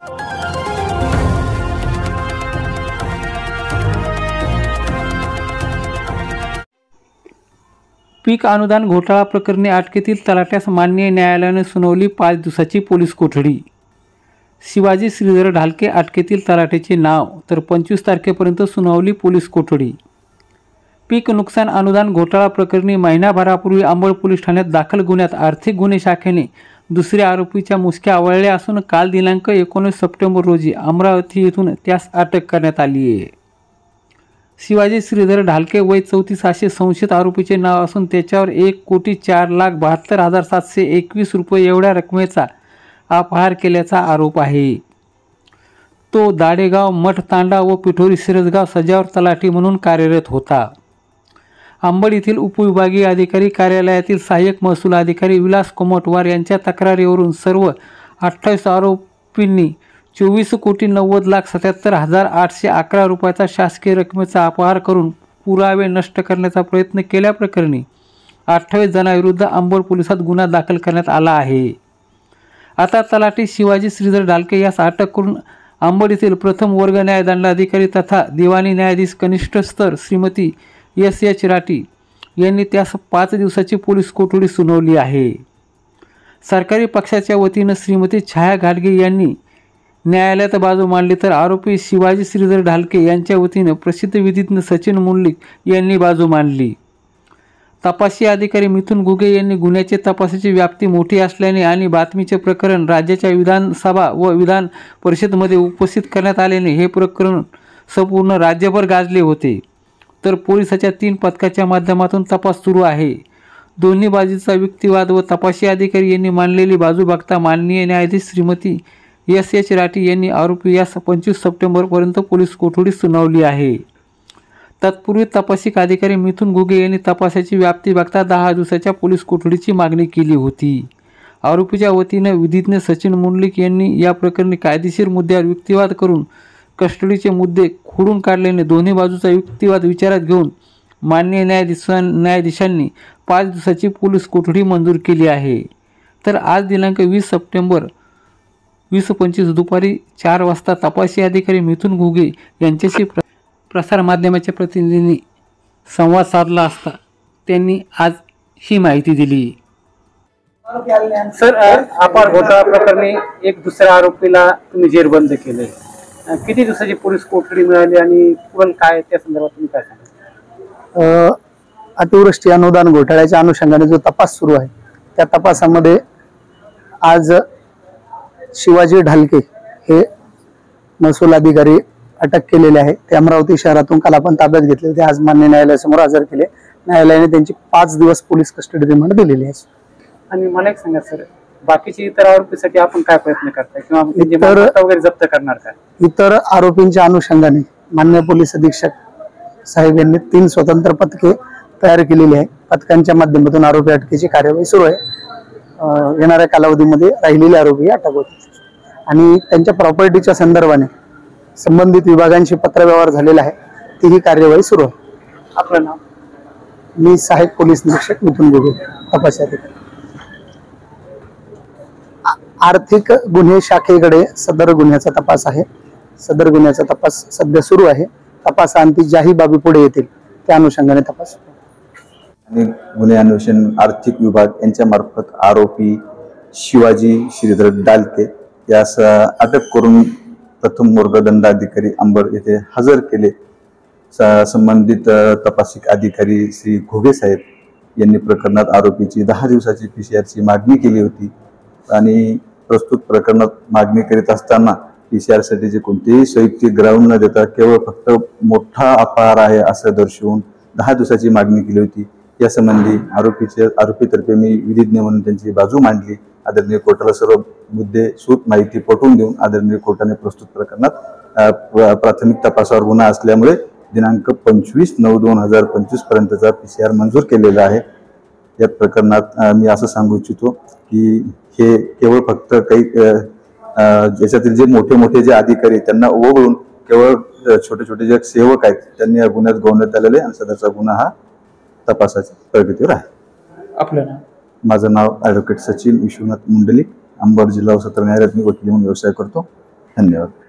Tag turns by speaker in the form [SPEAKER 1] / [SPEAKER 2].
[SPEAKER 1] पीक अनुदान घोटाळा प्रकरणी अटकेतील तलाठ्यास माननीय न्यायालयाने सुनावली 5 दिवसाची पोलीस कोठडी। शिवाजी श्रीधर ढालके अटकेतील तलाठ्याचे नाव, तर 25 तारखेपर्यंत सुनावली पोलीस कोठडी। पीक नुकसान अनुदान घोटाळा प्रकरणी महिनाभरापूर्वी अंबड पोलीस ठाण्यात दाखल गुन्ह्यात आर्थिक गुन्हे शाखेने दुसऱ्या आरोपीच्या मुसक्या आवळल्या असून काल दिनांक 19 सप्टेंबर रोजी अमरावती येथून त्यास अटक करण्यात आली आहे। शिवाजी श्रीधर ढालके वय 34 असे संशयित आरोपीचे नाव असून त्याच्यावर 1,04,72,721 रुपये एवढ्या रकमेचा अपहार केल्याचा आरोप आहे। तो दाडेगाव, मठतांडा व पिठोरी सिरसगाव सजावर तलाठी म्हणून कार्यरत होता। अंबड येथील उपविभागीय अधिकारी कार्यालयातील सहाय्यक महसूल अधिकारी विलास कोमटवार यांच्या तक्रारीवरून सर्व 28 आरोपींनी 24,90,77,811 रुपयाचा शासकीय रकमेचा अपहार करून पुरावे नष्ट करण्याचा प्रयत्न केल्याप्रकरणी 28 जणांविरुद्ध अंबड पोलिसात गुन्हा दाखल करण्यात आला आहे। आता तलाठी शिवाजी श्रीधर ढालके यास अटक करून अंबड येथील प्रथम वर्ग न्यायदंडाधिकारी तथा दिवाणी न्यायाधीश कनिष्ठ स्तर श्रीमती S.H. राठी यांनी त्यास 5 दिवसाची पोलीस कोठडी सुनावली आहे। सरकारी पक्षाच्या वतीनं श्रीमती छाया घाटगे यांनी न्यायालयात बाजू मांडली, तर आरोपी शिवाजी श्रीधर ढालके यांच्या वतीनं प्रसिद्ध विधिज्ञ सचिन मुंडलिक यांनी बाजू मांडली। तपासी अधिकारी मिथुन घुगे यांनी गुन्ह्याची तपासाची व्याप्ती मोठी असल्याने आणि बातमीचे प्रकरण राज्याच्या विधानसभा व विधान परिषदमध्ये उपस्थित करण्यात आल्याने हे प्रकरण संपूर्ण राज्यभर गाजले होते, तर पोलिसाच्या 3 पथकाच्या माध्यमातून तपास सुरू आहे। दोन्ही बाजूचा युक्तिवाद व तपासी अधिकारी यांनी मांडलेली बाजू बघता माननीय न्यायाधीश श्रीमती S.H. राठी यांनी आरोपी यास 25 सप्टेंबरपर्यंत पोलीस कोठडी सुनावली आहे। तत्पूर्वी तपासिक अधिकारी मिथुन घुगे यांनी तपासाची व्याप्ती बघता 10 दिवसाच्या पोलीस कोठडीची मागणी केली होती। आरोपीच्या वतीनं विधिज्ञ सचिन मुंडलिक यांनी या प्रकरणी कायदेशीर मुद्द्यावर युक्तिवाद करून कस्टडीचे मुद्दे खोडून काढल्याने दोन्ही बाजूचा युक्तिवाद विचारात घेऊन माननीय न्यायाधीशांनी 5 दिवसाची पोलीस कोठडी मंजूर केली आहे। तर आज दिनांक 20 सप्टेंबर 20:25 दुपारी 4 वाजता तपासी अधिकारी मिथुन घुगे यांच्याशी प्रसारमाध्यमाच्या प्रतिनिधींनी संवाद साधला असता त्यांनी आज ही माहिती दिली।
[SPEAKER 2] सर, अपहार घोटाळा प्रकरणी एक दुसऱ्या आरोपीला तुम्ही जेरबंद केले, किती दिवसाची पोलीस कोठडी मिळाली आणि पुढे काय त्या संदर्भात तुम्ही काय सांगा?
[SPEAKER 3] अतिवृष्टी अनुदान घोटाळ्याच्या अनुषंगाने जो तपास सुरू आहे त्या तपासामध्ये आज शिवाजी ढालके हे महसूल अधिकारी अटक केलेले आहे। ते अमरावती शहरातून काल आपण ताब्यात घेतले होते, आज मान्य न्यायालयासमोर हजर केले। न्यायालयाने त्यांची 5 दिवस पोलीस कस्टडी रिमांड दिलेली आहे।
[SPEAKER 2] आणि मला एक सांगा सर, बाकीचे इतर आरोपीसाठी आपण काय प्रयत्न करताय किंवा वगैरे जप्त करणार का?
[SPEAKER 3] इतर आरोपींच्या अनुषंगाने मान्य पोलीस अधीक्षक साहेब यांनी 3 स्वतंत्र पथके तयार केलेली आहे। पथकांच्या माध्यमातून आरोपी अटकेची कार्यवाही सुरू आहे। येणाऱ्या कालावधीमध्ये राहिलेले आरोपी अटक होतील आणि त्यांच्या प्रॉपर्टीच्या संदर्भाने संबंधित विभागांशी पत्रव्यवहार झालेला आहे, तीही कार्यवाही सुरू आहे।
[SPEAKER 2] आपलं नाव?
[SPEAKER 3] मी सहाय्यक पोलीस निरीक्षक मिथुन घुगे, तपासी अधिकारी। आर्थिक गुन्हे शाखेकडे सदर गुन्ह्याचा तपास आहे। सदर गुन्ह्याचा तपास सध्या सुरू आहे। तपासाअंती ज्याही बाबी पुढे येतील त्या अनुषंगाने तपास
[SPEAKER 4] आणि गुन्हे अन्वेषण आर्थिक विभाग यांच्या मार्फत आरोपी शिवाजी श्रीधर ढालके यास अटक करून प्रथम वर्ग दंडाधिकारी अंबड येथे हजर केले। संबंधित तपासिक अधिकारी श्री घुगे साहेब यांनी प्रकरणात आरोपीची 10 दिवसाची PCR ची मागणी केली होती आणि प्रस्तुत प्रकरणात मागणी करीत असताना PCR साठीचे कोणतेही संयुक्त ग्राउंड न देता केवळ फक्त मोठा अपहार आहे असं दर्शवून 10 दिवसाची मागणी केली होती। या संबंधी आरोपीतर्फे मी विधिज्ञ म्हणून त्यांची बाजू मांडली। आदरणीय कोर्टाला सर्व मुद्दे सूत माहिती पटवून देऊन आदरणीय कोर्टाने प्रस्तुत प्रकरणात प्राथमिक तपासावर गुन्हा असल्यामुळे दिनांक 25/9/2025 पर्यंतचा PCR मंजूर केलेला आहे। या प्रकरणात मी असं सांगू इच्छितो की हे केवळ फक्त काही ज्याच्यातील जे मोठे जे अधिकारी त्यांना ओळखून केवळ छोटे छोटे जे सेवक आहेत त्यांनी या गुन्ह्यात गौरवण्यात आलेले आणि सदरचा गुन्हा हा तपासाच्या प्रगतीवर आहे।
[SPEAKER 2] आपलं नाव?
[SPEAKER 4] माझं नाव ॲडव्होकेट सचिन विश्वनाथ मुंडलिक, अंबड जिल्हा व सत्र न्यायालयात मी वकील म्हणून व्यवसाय करतो। धन्यवाद.